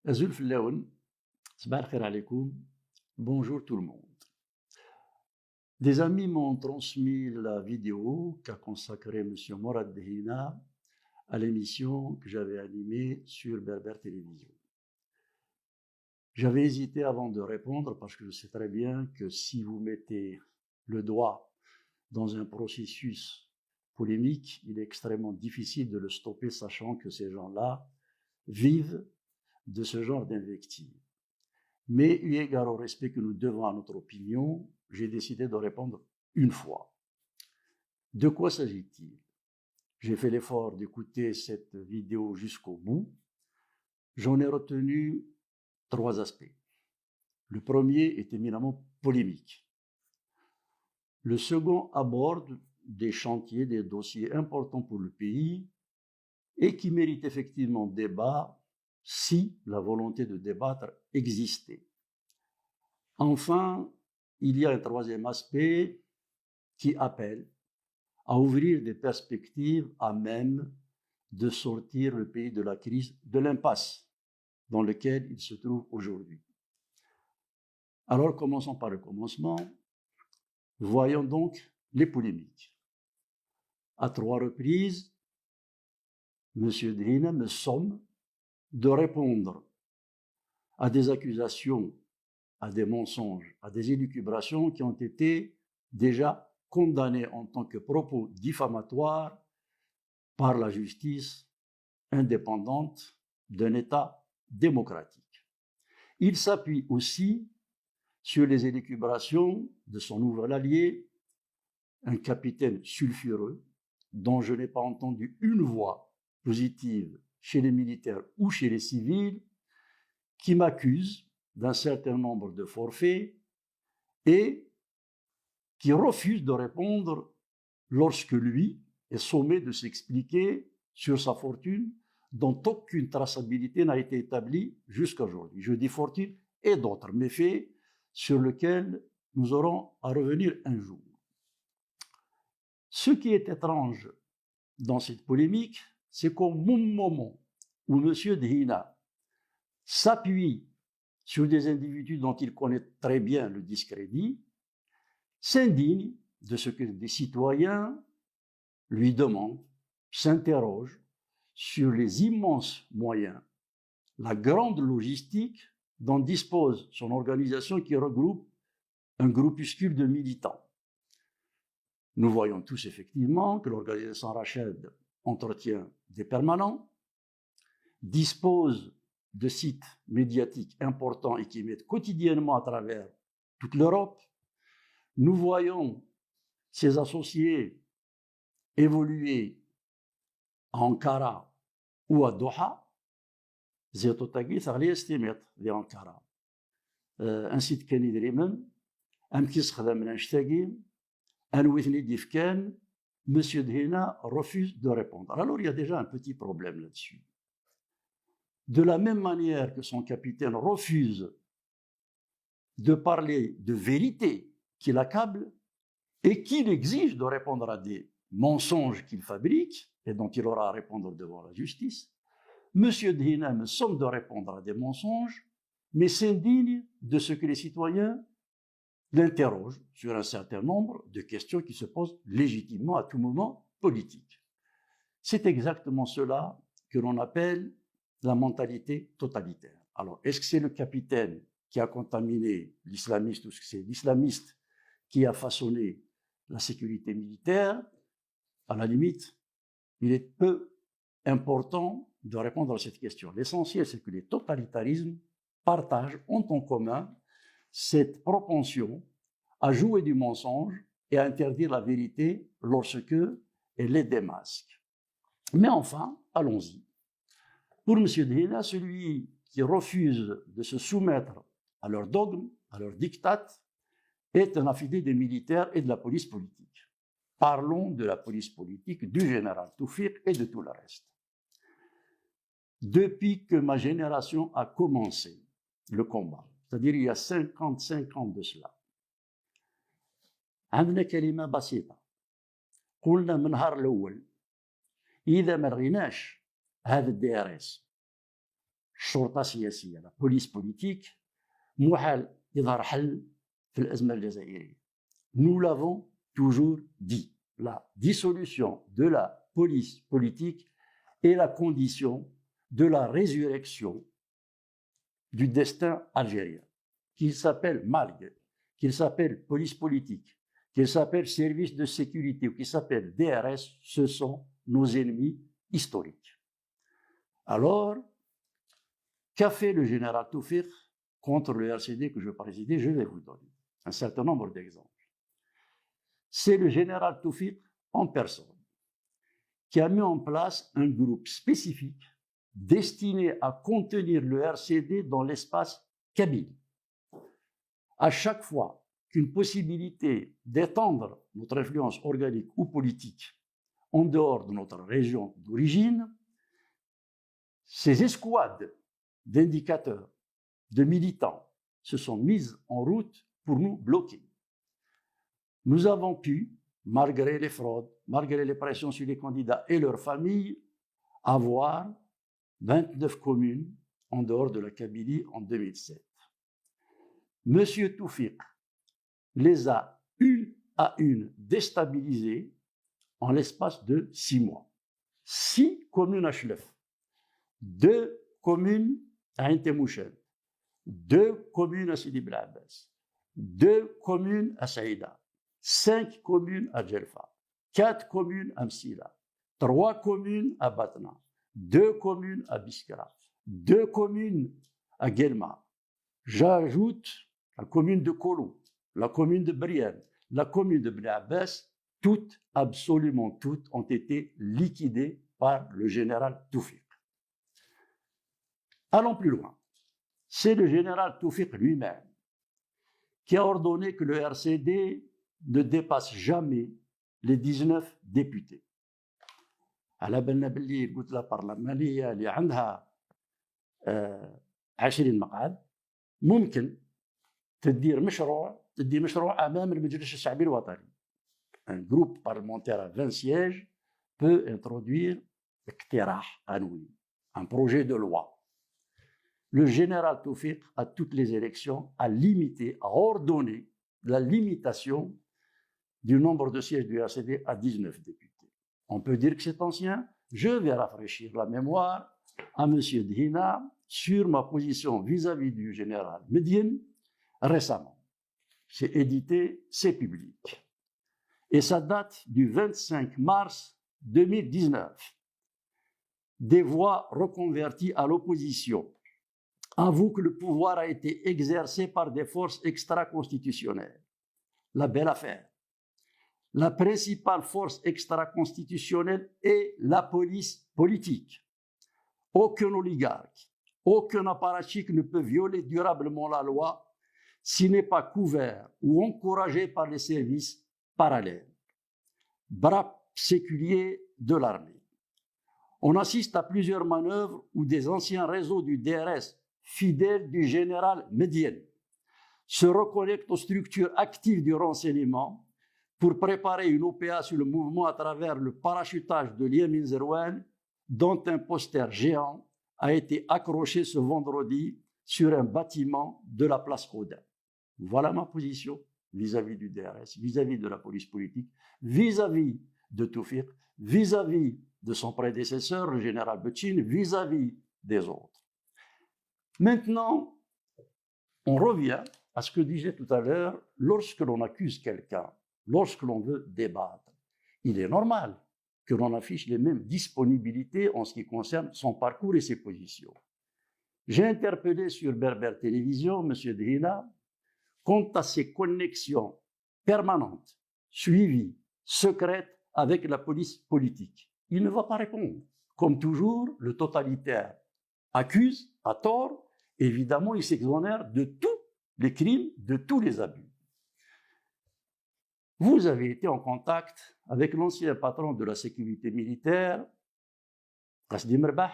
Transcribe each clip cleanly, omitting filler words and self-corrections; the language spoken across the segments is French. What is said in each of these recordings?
Azul Flaoun, Sabah al-Khair alaikum, bonjour tout le monde. Des amis m'ont transmis la vidéo qu'a consacrée M. Morad Dehina à l'émission que j'avais animée sur Berbère Télévision. J'avais hésité avant de répondre parce que je sais très bien que si vous mettez le doigt dans un processus polémique, il est extrêmement difficile de le stopper, sachant que ces gens-là vivent de ce genre d'invectives. Mais eu égard au respect que nous devons à notre opinion, j'ai décidé de répondre une fois. De quoi s'agit-il? J'ai fait l'effort d'écouter cette vidéo jusqu'au bout. J'en ai retenu 3 aspects. Le premier est éminemment polémique. Le second aborde des chantiers, des dossiers importants pour le pays et qui méritent effectivement débat si la volonté de débattre existait. Enfin, il y a un troisième aspect qui appelle à ouvrir des perspectives à même de sortir le pays de la crise, de l'impasse dans laquelle il se trouve aujourd'hui. Alors, commençons par le commencement. Voyons donc les polémiques. À 3 reprises, M. Dehina me somme de répondre à des accusations, à des mensonges, à des élucubrations qui ont été déjà condamnées en tant que propos diffamatoires par la justice indépendante d'un État démocratique. Il s'appuie aussi sur les élucubrations de son nouvel allié, un capitaine sulfureux dont je n'ai pas entendu une voix positive chez les militaires ou chez les civils, qui m'accuse d'un certain nombre de forfaits et qui refuse de répondre lorsque lui est sommé de s'expliquer sur sa fortune dont aucune traçabilité n'a été établie jusqu'à aujourd'hui. Je dis fortune et d'autres méfaits sur lesquels nous aurons à revenir un jour. Ce qui est étrange dans cette polémique, c'est qu'au moment où M. Dehina s'appuie sur des individus dont il connaît très bien le discrédit, s'indigne de ce que des citoyens lui demandent, s'interrogent sur les immenses moyens, la grande logistique dont dispose son organisation qui regroupe un groupuscule de militants. Nous voyons tous effectivement que l'organisation Rached entretient des permanents, dispose de sites médiatiques importants et qui émettent quotidiennement à travers toute l'Europe. Nous voyons ses associés évoluer à Ankara ou à Doha. زيتوتاقي ثغلي استيميت دي أنقرة انسيت كان يدريمن أمكيس خدام من أنشتاقي أنويثني ديفكان Monsieur Dehina refuse de répondre. Alors il y a déjà un petit problème là-dessus. De la même manière que son capitaine refuse de parler de vérité qui l'accable et qu'il exige de répondre à des mensonges qu'il fabrique et dont il aura à répondre devant la justice, M. Dehina me somme de répondre à des mensonges, mais s'indigne de ce que les citoyens l'interrogent sur un certain nombre de questions qui se posent légitimement à tout moment politiques. C'est exactement cela que l'on appelle la mentalité totalitaire. Alors, est-ce que c'est le capitaine qui a contaminé l'islamiste ou est-ce que c'est l'islamiste qui a façonné la sécurité militaire? À la limite, il est peu important de répondre à cette question. L'essentiel, c'est que les totalitarismes partagent, ont en commun cette propension à jouer du mensonge et à interdire la vérité lorsque elle les démasque. Mais enfin, allons-y. Pour M. Dehina, celui qui refuse de se soumettre à leurs dogmes, à leurs diktats, est un affidé des militaires et de la police politique. Parlons de la police politique, du général Toufik et de tout le reste. Depuis que ma génération a commencé le combat, c'est-à-dire il y a 55 ans de cela, عندنا كلمة بسيطة قلنا من نهار الأول إذا ما لغيناش هذا الدي ار اس الشرطة السياسية la police politique محال يظهر حل في الأزمة الجزائرية. Nous l'avons toujours dit, la dissolution de la police politique est la condition de la résurrection du destin algérien, qu'il s'appelle MALG, qu'il s'appelle police politique, qu'il s'appelle service de sécurité ou qu'il s'appelle DRS, ce sont nos ennemis historiques. Alors, qu'a fait le général Toufik contre le RCD que je présidais? Je vais vous donner un certain nombre d'exemples. C'est le général Toufik en personne qui a mis en place un groupe spécifique destiné à contenir le RCD dans l'espace kabyle. À chaque fois qu'une possibilité d'étendre notre influence organique ou politique en dehors de notre région d'origine, ces escouades d'indicateurs, de militants se sont mises en route pour nous bloquer. Nous avons pu, malgré les fraudes, malgré les pressions sur les candidats et leurs familles, avoir 29 communes en dehors de la Kabylie en 2007. Monsieur Toufik les a une à une déstabilisées en l'espace de 6 mois. 6 communes à Chlef, 2 communes à Intemouchen, 2 communes à Sidi Bel Abbas, 2 communes à Saïda, 5 communes à Djelfa, 4 communes à Msila, 3 communes à Batna, 2 communes à Biskra, 2 communes à Guelma. J'ajoute la commune de Kolo, la commune de Brienne, la commune de Bel Abbas, toutes, absolument toutes, ont été liquidées par le général Toufik. Allons plus loin. C'est le général Toufik lui-même qui a ordonné que le RCD ne dépasse jamais les 19 députés. على بالنا باللي الكتله البرلمانيه اللي عندها 20 مقعد ممكن تدير مشروع امام المجلس الشعبي الوطني. Un groupe parlementaire à 20 sièges peut introduire اقتراح قانوني, un projet de loi. Le général Toufik, à toutes les élections, a limité, a ordonné la limitation du nombre de sièges du RCD à 19 députés. On peut dire que c'est ancien. Je vais rafraîchir la mémoire à M. Dhina sur ma position vis-à-vis du général Medine récemment. C'est édité, c'est public. Et ça date du 25 mars 2019. Des voix reconverties à l'opposition avouent que le pouvoir a été exercé par des forces extra-constitutionnelles. La belle affaire. La principale force extra-constitutionnelle est la police politique. Aucun oligarque, aucun apparatchik ne peut violer durablement la loi s'il n'est pas couvert ou encouragé par les services parallèles. Bras séculiers de l'armée. On assiste à plusieurs manœuvres où des anciens réseaux du DRS, fidèles du général Medine, se reconnectent aux structures actives du renseignement pour préparer une OPA sur le mouvement à travers le parachutage de Yemin Zerouane, dont un poster géant a été accroché ce vendredi sur un bâtiment de la place Rodin. Voilà ma position vis-à-vis du DRS, vis-à-vis de la police politique, vis-à-vis de Toufik, vis-à-vis de son prédécesseur, le général Betchine, vis-à-vis des autres. Maintenant, on revient à ce que disais tout à l'heure, lorsque l'on accuse quelqu'un, lorsque l'on veut débattre, il est normal que l'on affiche les mêmes disponibilités en ce qui concerne son parcours et ses positions. J'ai interpellé sur Berber Télévision M. Dhina quant à ses connexions permanentes, suivies, secrètes avec la police politique. Il ne va pas répondre. Comme toujours, le totalitaire accuse à tort. Évidemment, il s'exonère de tous les crimes, de tous les abus. Vous avez été en contact avec l'ancien patron de la sécurité militaire, Qasdi Mirbah,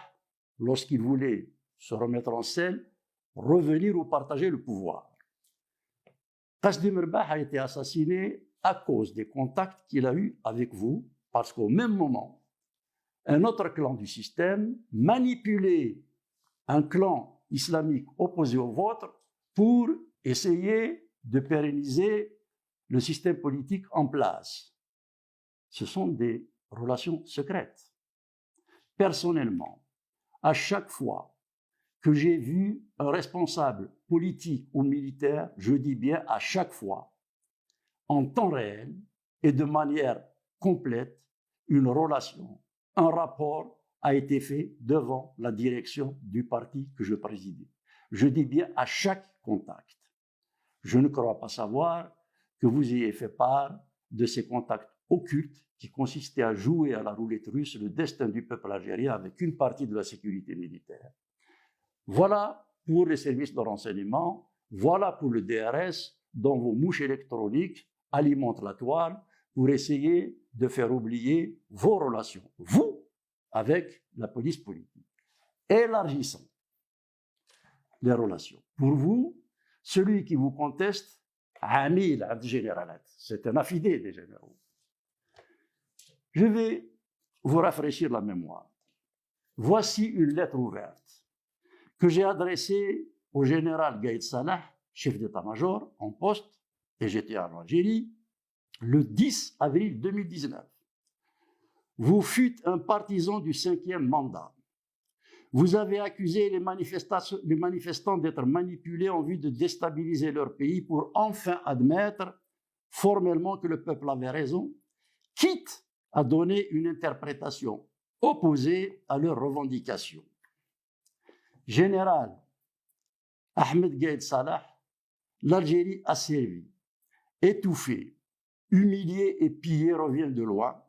lorsqu'il voulait se remettre en scène, revenir ou partager le pouvoir. Qasdi Mirbah a été assassiné à cause des contacts qu'il a eus avec vous, parce qu'au même moment, un autre clan du système manipulait un clan islamique opposé au vôtre pour essayer de pérenniser le système politique en place. Ce sont des relations secrètes. Personnellement, à chaque fois que j'ai vu un responsable politique ou militaire, je dis bien à chaque fois, en temps réel et de manière complète, une relation, un rapport a été fait devant la direction du parti que je présidais. Je dis bien à chaque contact. Je ne crois pas savoir que vous ayez fait part de ces contacts occultes qui consistaient à jouer à la roulette russe le destin du peuple algérien avec une partie de la sécurité militaire. Voilà pour les services de renseignement, voilà pour le DRS dont vos mouches électroniques alimentent la toile pour essayer de faire oublier vos relations, vous, avec la police politique. Élargissons les relations. Pour vous, celui qui vous conteste, Amil Généralat, c'est un affidé des généraux. Je vais vous rafraîchir la mémoire. Voici une lettre ouverte que j'ai adressée au général Gaïd Salah, chef d'état-major en poste, et j'étais en Algérie, le 10 avril 2019. Vous fûtes un partisan du 5e mandat. Vous avez accusé les manifestants d'être manipulés en vue de déstabiliser leur pays pour enfin admettre formellement que le peuple avait raison, quitte à donner une interprétation opposée à leurs revendications. Général Ahmed Gaïd Salah, l'Algérie a servi, étouffée, humiliée et pillée revient de loin.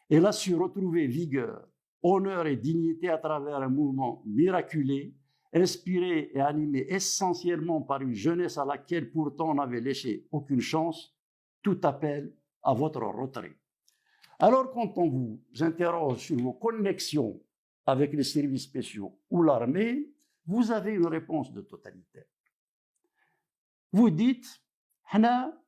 Elle a su retrouver vigueur, honneur et dignité à travers un mouvement miraculé, inspiré et animé essentiellement par une jeunesse à laquelle pourtant on n'avait laissé aucune chance. Tout appel à votre retrait. Alors quand on vous interroge sur vos connexions avec les services spéciaux ou l'armée, vous avez une réponse de totalitaire. Vous dites, حنا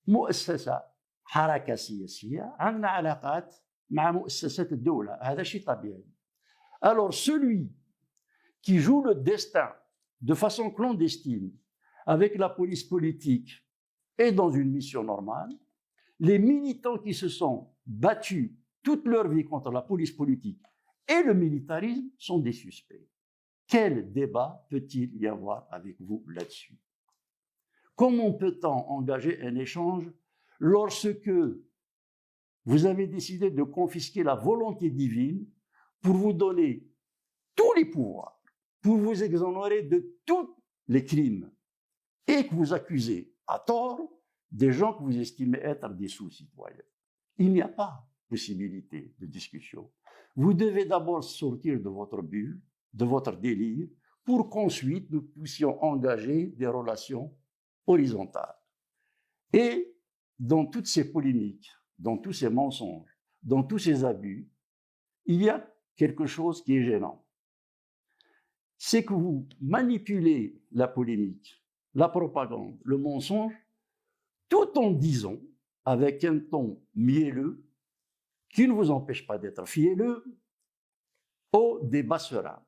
مؤسسة حركة سياسية عندنا علاقات مع مؤسسات الدولة، هذا شيء طبيعي. Alors celui qui joue le destin de façon clandestine avec la police politique est dans une mission normale. Les militants qui se sont battus toute leur vie contre la police politique et le militarisme sont des suspects. Quel débat peut-il y avoir avec vous là-dessus? Comment peut-on engager un échange lorsque vous avez décidé de confisquer la volonté divine pour vous donner tous les pouvoirs, pour vous exonérer de tous les crimes et que vous accusez à tort des gens que vous estimez être des sous-citoyens? Il n'y a pas possibilité de discussion. Vous devez d'abord sortir de votre bulle, de votre délire, pour qu'ensuite nous puissions engager des relations horizontales. Et dans toutes ces polémiques, dans tous ces mensonges, dans tous ces abus, il y a quelque chose qui est gênant. C'est que vous manipulez la polémique, la propagande, le mensonge, tout en disant, avec un ton mielleux, qui ne vous empêche pas d'être fielleux, au débat serein.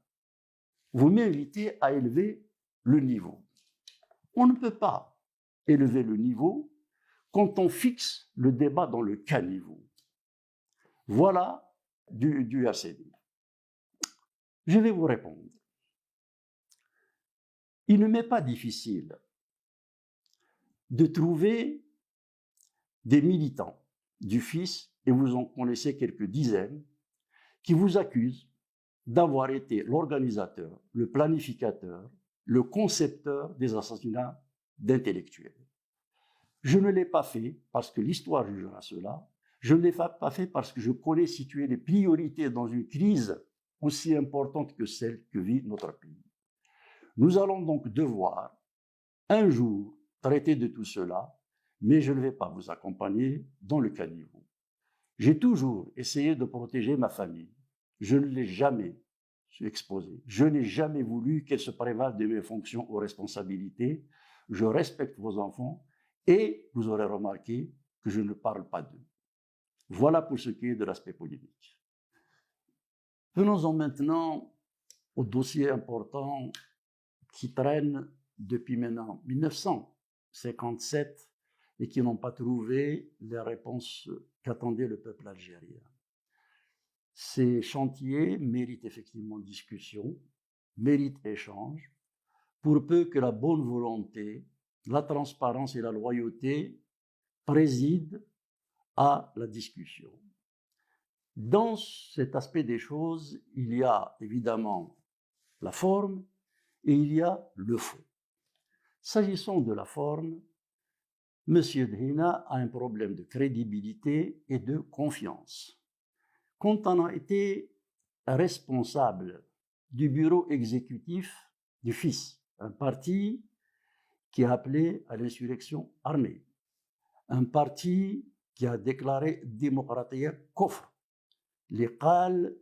Vous m'invitez à élever le niveau. On ne peut pas élever le niveau quand on fixe le débat dans le caniveau. Voilà du ACD. Je vais vous répondre. Il ne m'est pas difficile de trouver des militants du FIS, et vous en connaissez quelques dizaines, qui vous accusent d'avoir été l'organisateur, le planificateur, le concepteur des assassinats d'intellectuels. Je ne l'ai pas fait parce que l'histoire jugera cela. Je ne l'ai pas fait parce que je connais situer les priorités dans une crise aussi importante que celle que vit notre pays. Nous allons donc devoir un jour traiter de tout cela, mais je ne vais pas vous accompagner dans le caniveau. J'ai toujours essayé de protéger ma famille. Je ne l'ai jamais exposée. Je n'ai jamais voulu qu'elle se prévale de mes fonctions ou responsabilités. Je respecte vos enfants et vous aurez remarqué que je ne parle pas d'eux. Voilà pour ce qui est de l'aspect polémique. Venons-en maintenant aux dossiers importants qui traînent depuis maintenant 1957 et qui n'ont pas trouvé les réponses qu'attendait le peuple algérien. Ces chantiers méritent effectivement discussion, méritent échange, pour peu que la bonne volonté, la transparence et la loyauté président à la discussion. Dans cet aspect des choses, il y a évidemment la forme et il y a le fond. S'agissant de la forme, M. Dhina a un problème de crédibilité et de confiance. Quand on a été responsable du bureau exécutif du FIS, un parti qui a appelé à l'insurrection armée, un parti qui a déclaré démocratie kofr, اللي قال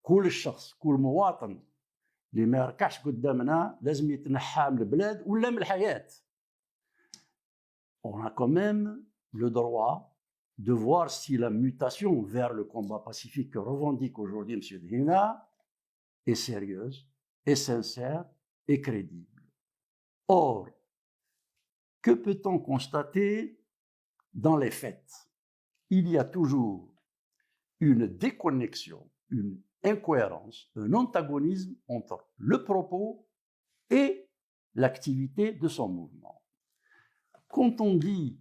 كل شخص كل مواطن اللي ما يركعش قدامنا لازم يتنحى من البلاد ولا من الحياة. On a quand même le droit de voir si la mutation vers le combat pacifique que revendique aujourd'hui M. Dhina est sérieuse, est sincère et crédible. Or, que peut-on constater dans les faits? Il y a toujours une déconnexion, une incohérence, un antagonisme entre le propos et l'activité de son mouvement. Quand on dit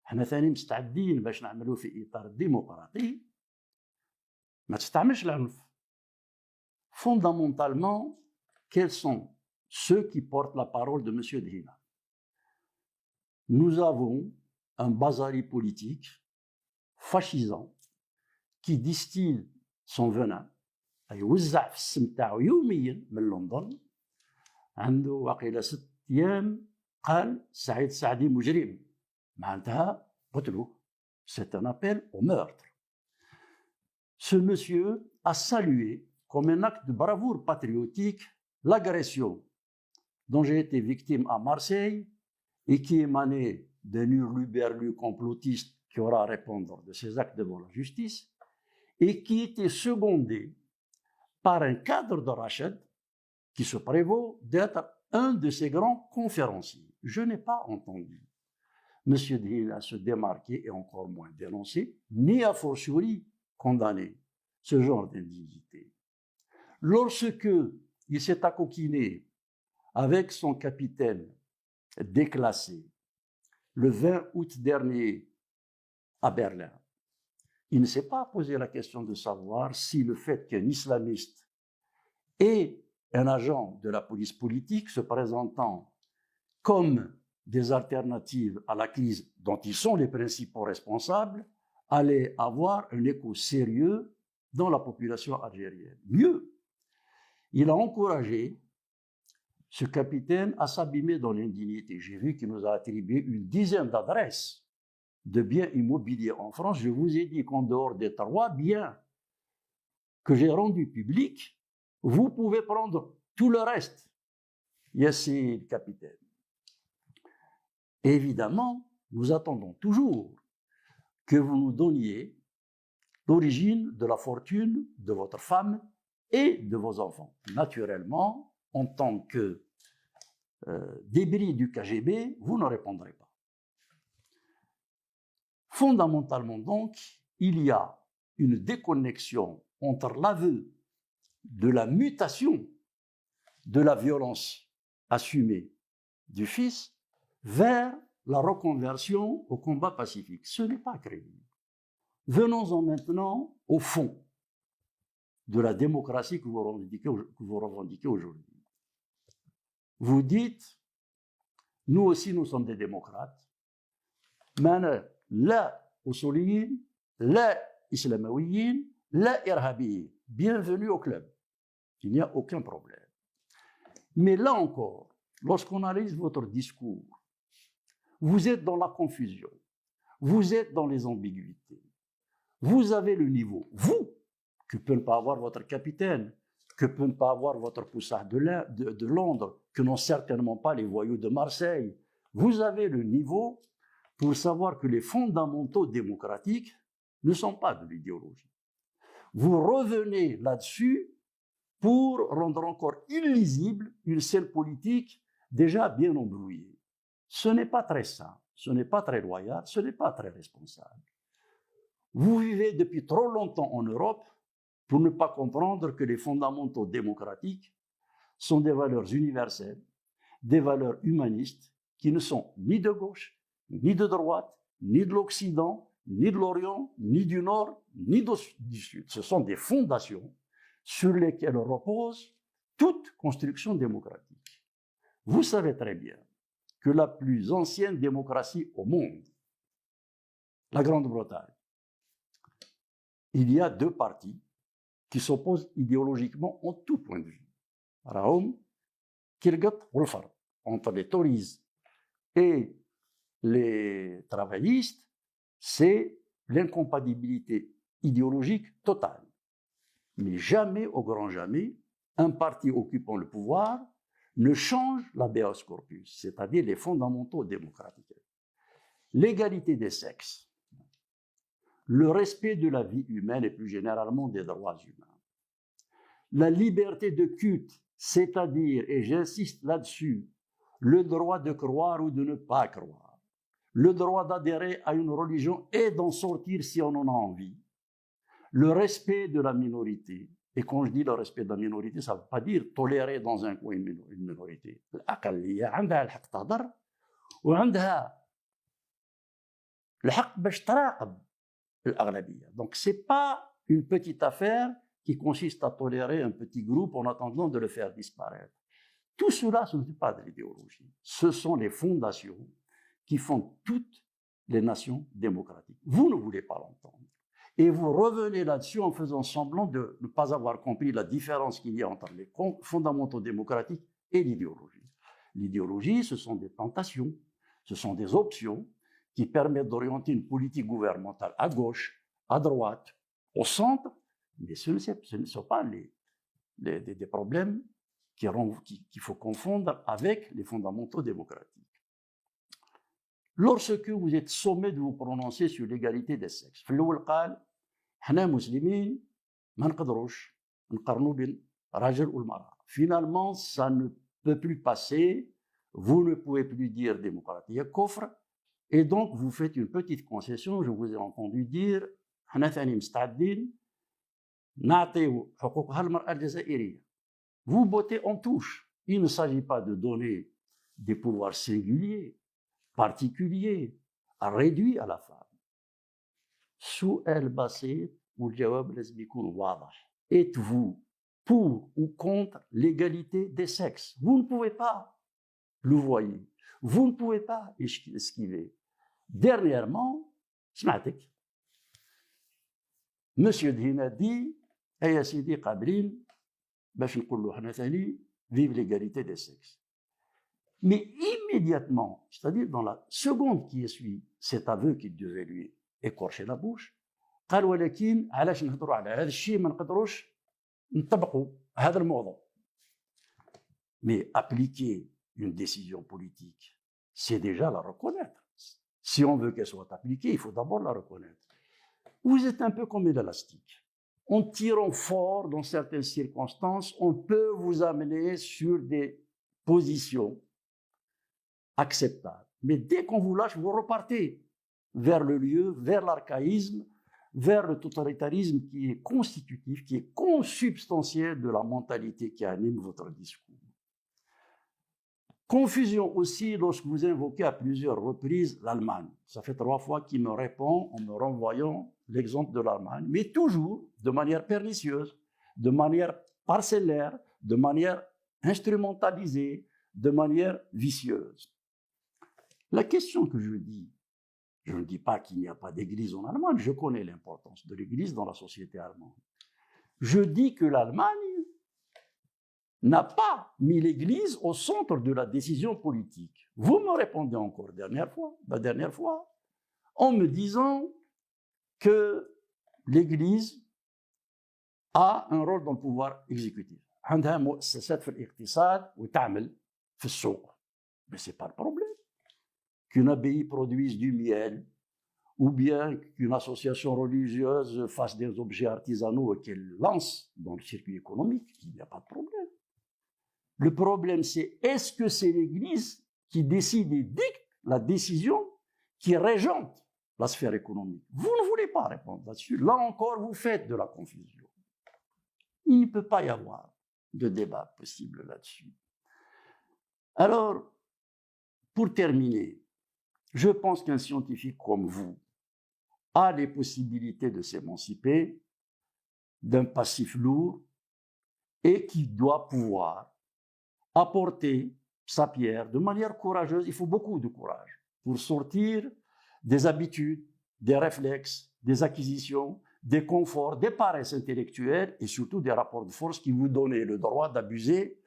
حنا ثاني مستعدين باش نعملوا في اطار ديمقراطي ما تستعملش العنف. Fondamentalement, quels sont ceux qui portent la parole de M. Dhina? Nous avons un bazari politique fascisant qui distille son venin, يوزع في السم تاعو يوميا من لندن. عنده واقيلا 6 أيام قال سعيد السعدي مجرم، معناتها قتلوه. C'est un appel au meurtre. Ce monsieur a salué comme un acte de bravoure patriotique l'agression dont j'ai été victime à Marseille et qui émanait d'un hurluberlu complotiste qui aura à répondre de ses actes devant la justice et qui était secondé par un cadre de Rachid qui se prévaut d'être un de ses grands conférenciers. Je n'ai pas entendu M. Dhina se démarquer et encore moins dénoncer, ni a fortiori condamner ce genre d'indignité. Lorsque il s'est accoquiné avec son capitaine déclassé le 20 août dernier à Berlin, il ne s'est pas posé la question de savoir si le fait qu'un islamiste et un agent de la police politique se présentant comme des alternatives à la crise dont ils sont les principaux responsables allaient avoir un écho sérieux dans la population algérienne. Mieux, il a encouragé ce capitaine à s'abîmer dans l'indignité. J'ai vu qu'il nous a attribué une dizaine d'adresses de biens immobiliers en France. Je vous ai dit qu'en dehors des 3 biens que j'ai rendus publics, vous pouvez prendre tout le reste. Yassine, le capitaine. Évidemment, nous attendons toujours que vous nous donniez l'origine de la fortune de votre femme et de vos enfants. Naturellement, en tant que débris du KGB, vous ne répondrez pas. Fondamentalement donc, il y a une déconnexion entre l'aveu de la mutation de la violence assumée du fils vers la reconversion au combat pacifique. Ce n'est pas crédible. Venons-en maintenant au fond de la démocratie que vous revendiquez aujourd'hui. Vous dites, nous aussi nous sommes des démocrates, mais la usuliyin, la islamawiyin, la irhabiyin. Bienvenue au club. Il n'y a aucun problème. Mais là encore, lorsqu'on analyse votre discours, vous êtes dans la confusion, vous êtes dans les ambiguïtés. Vous avez le niveau, vous, que peut ne pas avoir votre capitaine, que peut ne pas avoir votre poussard de Londres, que n'ont certainement pas les voyous de Marseille. Vous avez le niveau pour savoir que les fondamentaux démocratiques ne sont pas de l'idéologie. Vous revenez là-dessus pour rendre encore illisible une scène politique déjà bien embrouillée. Ce n'est pas très sain, ce n'est pas très loyal, ce n'est pas très responsable. Vous vivez depuis trop longtemps en Europe pour ne pas comprendre que les fondamentaux démocratiques sont des valeurs universelles, des valeurs humanistes qui ne sont ni de gauche, ni de droite, ni de l'Occident, ni de l'Orient, ni du Nord, ni du Sud. Ce sont des fondations sur lesquelles repose toute construction démocratique. Vous savez très bien que la plus ancienne démocratie au monde, la Grande-Bretagne, il y a deux partis qui s'opposent idéologiquement en tout point de vue. Raoum, Kirgat, Wolfar, entre les Tories et les travaillistes, c'est l'incompatibilité idéologique totale. Mais jamais, au grand jamais, un parti occupant le pouvoir ne change l'habeas corpus, c'est-à-dire les fondamentaux démocratiques. L'égalité des sexes, le respect de la vie humaine et plus généralement des droits humains, la liberté de culte, c'est-à-dire, et j'insiste là-dessus, le droit de croire ou de ne pas croire, le droit d'adhérer à une religion et d'en sortir si on en a envie, le respect de la minorité. Et quand je dis le respect de la minorité, ça ne veut pas dire tolérer dans un coin une minorité. الأقلية عندها الحق تهضر وعندها الحق باش تراقب الأغلبية. Donc ce n'est pas une petite affaire qui consiste à tolérer un petit groupe en attendant de le faire disparaître. Tout cela, ce n'est pas de l'idéologie. Ce sont les fondations qui font toutes les nations démocratiques. Vous ne voulez pas l'entendre. Et vous revenez là-dessus en faisant semblant de ne pas avoir compris la différence qu'il y a entre les fondamentaux démocratiques et l'idéologie. L'idéologie, ce sont des tentations, ce sont des options qui permettent d'orienter une politique gouvernementale à gauche, à droite, au centre, mais ce ne sont pas des problèmes qu'il faut confondre avec les fondamentaux démocratiques. Lorsque vous êtes sommé de vous prononcer sur l'égalité des sexes, في الأول قال حنا مسلمين ما نقدروش نقارنوا بين الرجل والمرأة. Finalement, ça ne peut plus passer. Vous ne pouvez plus dire démocratie كفر. Et donc, vous faites une petite concession. Je vous ai entendu dire حنا ثاني مستعدين نعطيو حقوقها المرأة الجزائرية. Vous bottez en touche. Il ne s'agit pas de donner des pouvoirs singuliers, particulier, réduit à la femme. سؤال بسيط والجواب لازم يكون واضح. Êtes-vous pour ou contre l'égalité des sexes? Vous ne pouvez pas le voyer. Vous ne pouvez pas esquiver. Dernièrement, سمعتك Monsieur Dhina dit يا سيدي قابلين باش نقولوا حنا ثاني vive l'égalité des sexes. Mais immédiatement, c'est-à-dire dans la seconde qui suit cet aveu qui devait lui écorcher la bouche, قال ولكن علاش نهضروا على هذا الشيء ما نقدروش نطبقوا هذا الموضوع. Mais appliquer une décision politique, c'est déjà la reconnaître. Si on veut qu'elle soit appliquée, il faut d'abord la reconnaître. Vous êtes un peu comme un élastique. En tirant fort dans certaines circonstances, on peut vous amener sur des positions acceptable. Mais dès qu'on vous lâche, vous repartez vers le lieu, vers l'archaïsme, vers le totalitarisme qui est constitutif, qui est consubstantiel de la mentalité qui anime votre discours. Confusion aussi lorsque vous invoquez à plusieurs reprises l'Allemagne. Ça fait 3 fois qu'il me répond en me renvoyant l'exemple de l'Allemagne, mais toujours de manière pernicieuse, de manière parcellaire, de manière instrumentalisée, de manière vicieuse. La question que je ne dis pas qu'il n'y a pas d'église en Allemagne, je connais l'importance de l'église dans la société allemande. Je dis que l'Allemagne n'a pas mis l'église au centre de la décision politique. Vous me répondez encore la dernière fois, en me disant que l'église a un rôle dans le pouvoir exécutif. عندها مؤسسات في الاقتصاد وتعمل في السوق. Mais ce n'est pas le problème. Qu'une abbaye produise du miel ou bien qu'une association religieuse fasse des objets artisanaux et qu'elle lance dans le circuit économique, il n'y a pas de problème. Le problème, c'est est-ce que c'est l'Église qui décide et dicte la décision qui régente la sphère économique? Vous ne voulez pas répondre là-dessus. Là encore, vous faites de la confusion. Il ne peut pas y avoir de débat possible là-dessus. Alors, pour terminer, je pense qu'un scientifique comme vous a les possibilités de s'émanciper d'un passif lourd et qui doit pouvoir apporter sa pierre de manière courageuse. Il faut beaucoup de courage pour sortir des habitudes, des réflexes, des acquisitions, des conforts, des paresses intellectuelles et surtout des rapports de force qui vous donnent le droit d'abuser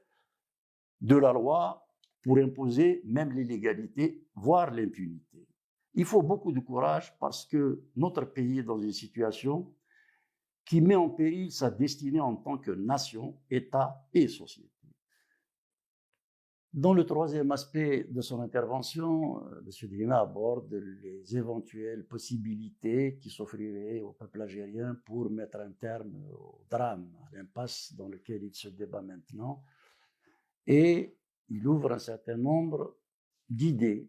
de la loi pour imposer même l'illégalité, voire l'impunité. Il faut beaucoup de courage parce que notre pays est dans une situation qui met en péril sa destinée en tant que nation, État et société. Dans le troisième aspect de son intervention, M. Dina aborde les éventuelles possibilités qui s'offriraient au peuple algérien pour mettre un terme au drame, à l'impasse dans lequel il se débat maintenant. Et il ouvre un certain nombre d'idées.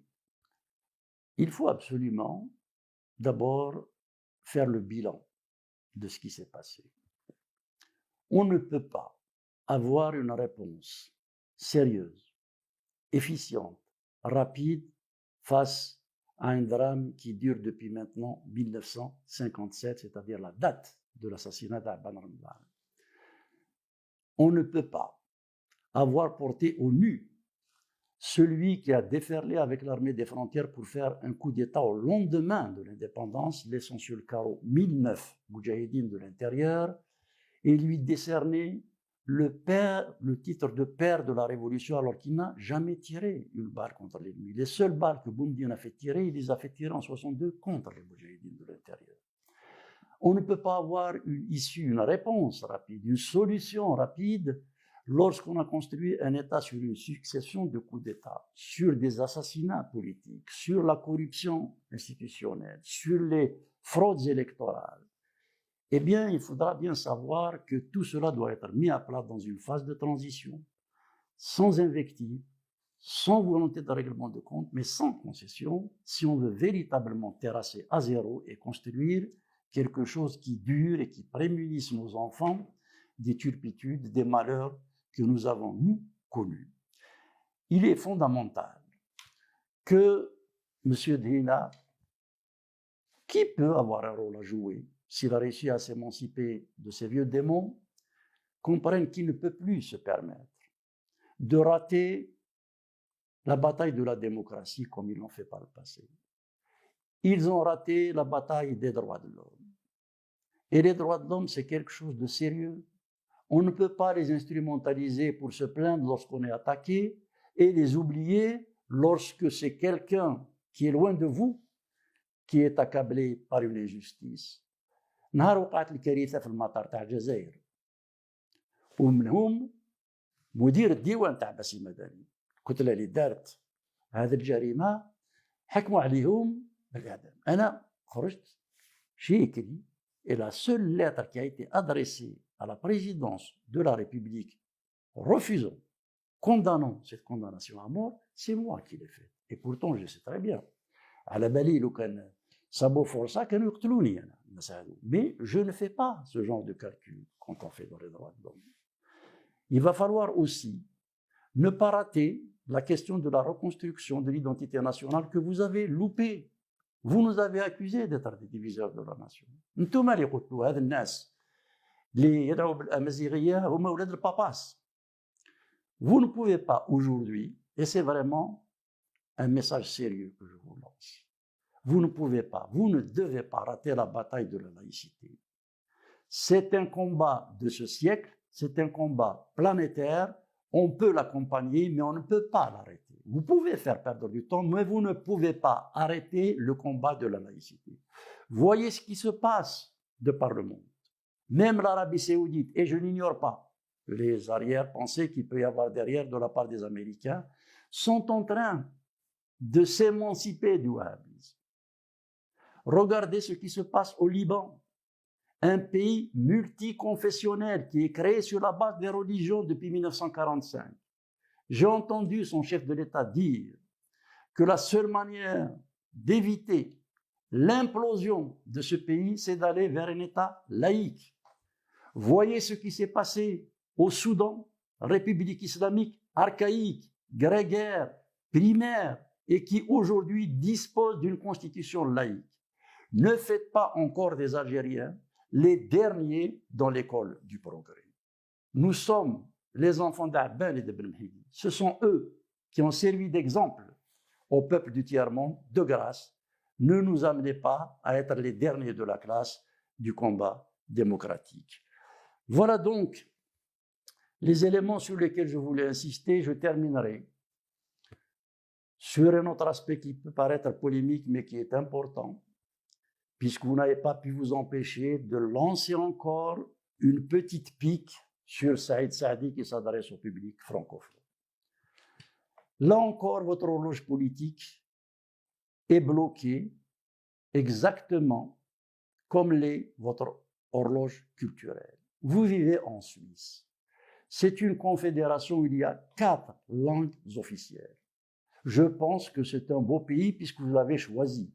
Il faut absolument d'abord faire le bilan de ce qui s'est passé. On ne peut pas avoir une réponse sérieuse, efficiente, rapide, face à un drame qui dure depuis maintenant 1957, c'est-à-dire la date de l'assassinat d'Abban Ramdan. On ne peut pas avoir porté au nu celui qui a déferlé avec l'armée des frontières pour faire un coup d'État au lendemain de l'indépendance, laissant sur le carreau 1009 moudjahidines de l'intérieur et lui décerner le titre de père de la révolution alors qu'il n'a jamais tiré une balle contre l'ennemi. Les seules balles que Boumediene a fait tirer, il les a fait tirer en 62 contre les moudjahidines de l'intérieur. On ne peut pas avoir une issue, une réponse rapide, une solution rapide lorsqu'on a construit un État sur une succession de coups d'État, sur des assassinats politiques, sur la corruption institutionnelle, sur les fraudes électorales. Eh bien, il faudra bien savoir que tout cela doit être mis à plat dans une phase de transition, sans invective, sans volonté de règlement de compte, mais sans concession, si on veut véritablement terrasser à zéro et construire quelque chose qui dure et qui prémunisse nos enfants des turpitudes, des malheurs que nous avons, nous, connus. Il est fondamental que M. Dina, qui peut avoir un rôle à jouer s'il a réussi à s'émanciper de ces vieux démons, comprenne qu'il ne peut plus se permettre de rater la bataille de la démocratie comme ils l'ont fait par le passé. Ils ont raté la bataille des droits de l'homme. Et les droits de l'homme, c'est quelque chose de sérieux. On ne peut pas les instrumentaliser pour se plaindre lorsqu'on est attaqué et les oublier lorsque c'est quelqu'un qui est loin de vous qui est accablé par une injustice. نهار وقعت الكارثة في المطار تاع الجزائر ومنهم مدير الديوان تاع باسي مدني الكتلة اللي دارت هذه الجريمة حكموا عليهم بالإعدام. أنا خرجت j'ai écrit et la seule lettre qui a été adressée à la présidence de la République refusant, condamnant cette condamnation à mort, c'est moi qui l'ai faite. Et pourtant, je sais très bien. على بالي لو كان صابوا فرصة كانوا يقتلوني أنا. Mais je ne fais pas ce genre de calcul quand on fait dans les droits de l'homme. Il va falloir aussi ne pas rater la question de la reconstruction de l'identité nationale que vous avez loupée. Vous nous avez accusés d'être des diviseurs de la nation. انتم اللي قلتوا هذا الناس اللي يدعوا بالأمازيغية هم أولاد الباباس. Vous ne pouvez pas aujourd'hui, et c'est vraiment un message sérieux que je vous lance, vous ne pouvez pas, vous ne devez pas rater la bataille de la laïcité. C'est un combat de ce siècle, c'est un combat planétaire, on peut l'accompagner, mais on ne peut pas l'arrêter. Vous pouvez faire perdre du temps, mais vous ne pouvez pas arrêter le combat de la laïcité. Voyez ce qui se passe de par le monde. Même l'Arabie Saoudite, et je n'ignore pas les arrière-pensées qu'il peut y avoir derrière de la part des Américains, sont en train de s'émanciper du wahhabisme. Regardez ce qui se passe au Liban, un pays multiconfessionnel qui est créé sur la base des religions depuis 1945. J'ai entendu son chef de l'État dire que la seule manière d'éviter l'implosion de ce pays, c'est d'aller vers un État laïque. Voyez ce qui s'est passé au Soudan, République islamique archaïque, grégaire, primaire, et qui aujourd'hui dispose d'une constitution laïque. Ne faites pas encore des Algériens les derniers dans l'école du progrès. Nous sommes les enfants d'Abban et de Ben Mhidi. Ce sont eux qui ont servi d'exemple au peuple du tiers-monde. De grâce, ne nous amenez pas à être les derniers de la classe du combat démocratique. Voilà donc les éléments sur lesquels je voulais insister. Je terminerai sur un autre aspect qui peut paraître polémique, mais qui est important, puisque vous n'avez pas pu vous empêcher de lancer encore une petite pique sur Saïd Saadi qui s'adresse au public francophone. Là encore, votre horloge politique est bloquée exactement comme l'est votre horloge culturelle. Vous vivez en Suisse. C'est une confédération où il y a 4 langues officielles. Je pense que c'est un beau pays puisque vous l'avez choisi.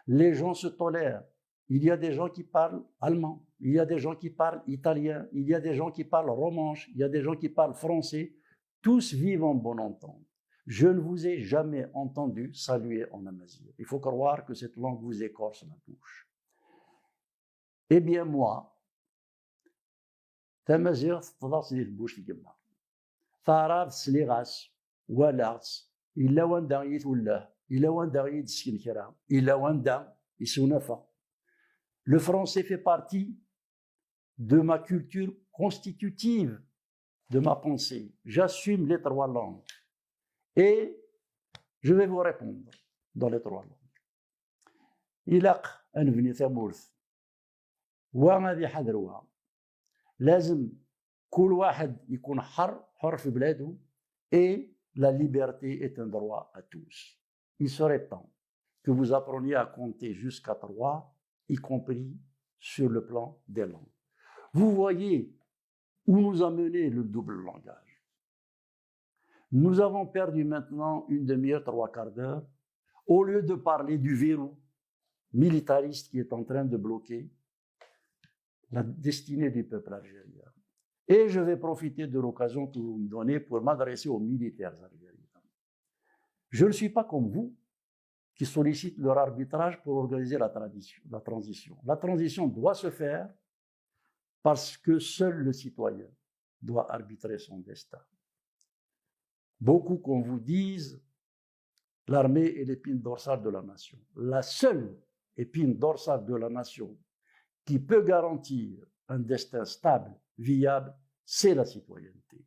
Les gens se tolèrent. Il y a des gens qui parlent allemand, il y a des gens qui parlent italien, il y a des gens qui parlent romanche, il y a des gens qui parlent français. Tous vivent en bonne entente. Je ne vous ai jamais entendu saluer en amazigh. Il faut croire que cette langue vous écorce la bouche. Eh bien moi, تمازيغ تطلع لي البوش الجمع ثعرف سليغاس ولاغس إلا واندا يتولاه إلا واندا يدسكن كرا إلا واندا يسونفا. Le français fait partie de ma culture constitutive, de ma pensée. J'assume les 3 langues. Et je vais vous répondre dans les 3 langues. إلاق أنبني ثمورث وغادي حذروها. لازم كل واحد يكون حر في بلاده et la liberté est un droit à tous. Il serait temps que vous appreniez à compter jusqu'à 3, y compris sur le plan des langues. Vous voyez où nous a mené le double langage. Nous avons perdu maintenant une demi-heure, 3/4 d'heure, au lieu de parler du verrou militariste qui est en train de bloquer la destinée du peuple algérien. Et je vais profiter de l'occasion que vous me donnez pour m'adresser aux militaires algériens. Je ne suis pas comme vous qui sollicitent leur arbitrage pour organiser la transition. La transition doit se faire parce que seul le citoyen doit arbitrer son destin. Beaucoup qu'on vous dise, l'armée est l'épine dorsale de la nation. La seule épine dorsale de la nation qui peut garantir un destin stable, viable, c'est la citoyenneté.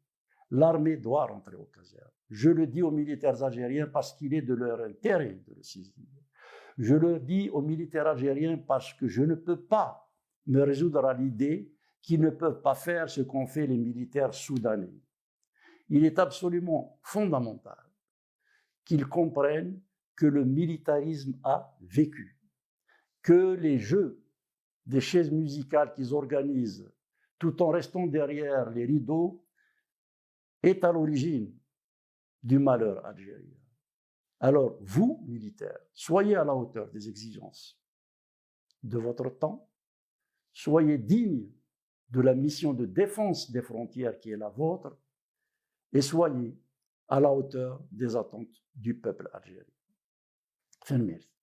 L'armée doit rentrer aux casernes. Je le dis aux militaires algériens parce qu'il est de leur intérêt de le saisir. Je le dis aux militaires algériens parce que je ne peux pas me résoudre à l'idée qu'ils ne peuvent pas faire ce qu'ont fait les militaires soudanais. Il est absolument fondamental qu'ils comprennent que le militarisme a vécu, que les jeux des chaises musicales qu'ils organisent tout en restant derrière les rideaux est à l'origine du malheur algérien. Alors, vous, militaires, soyez à la hauteur des exigences de votre temps, soyez dignes de la mission de défense des frontières qui est la vôtre, et soyez à la hauteur des attentes du peuple algérien. Fin de merci.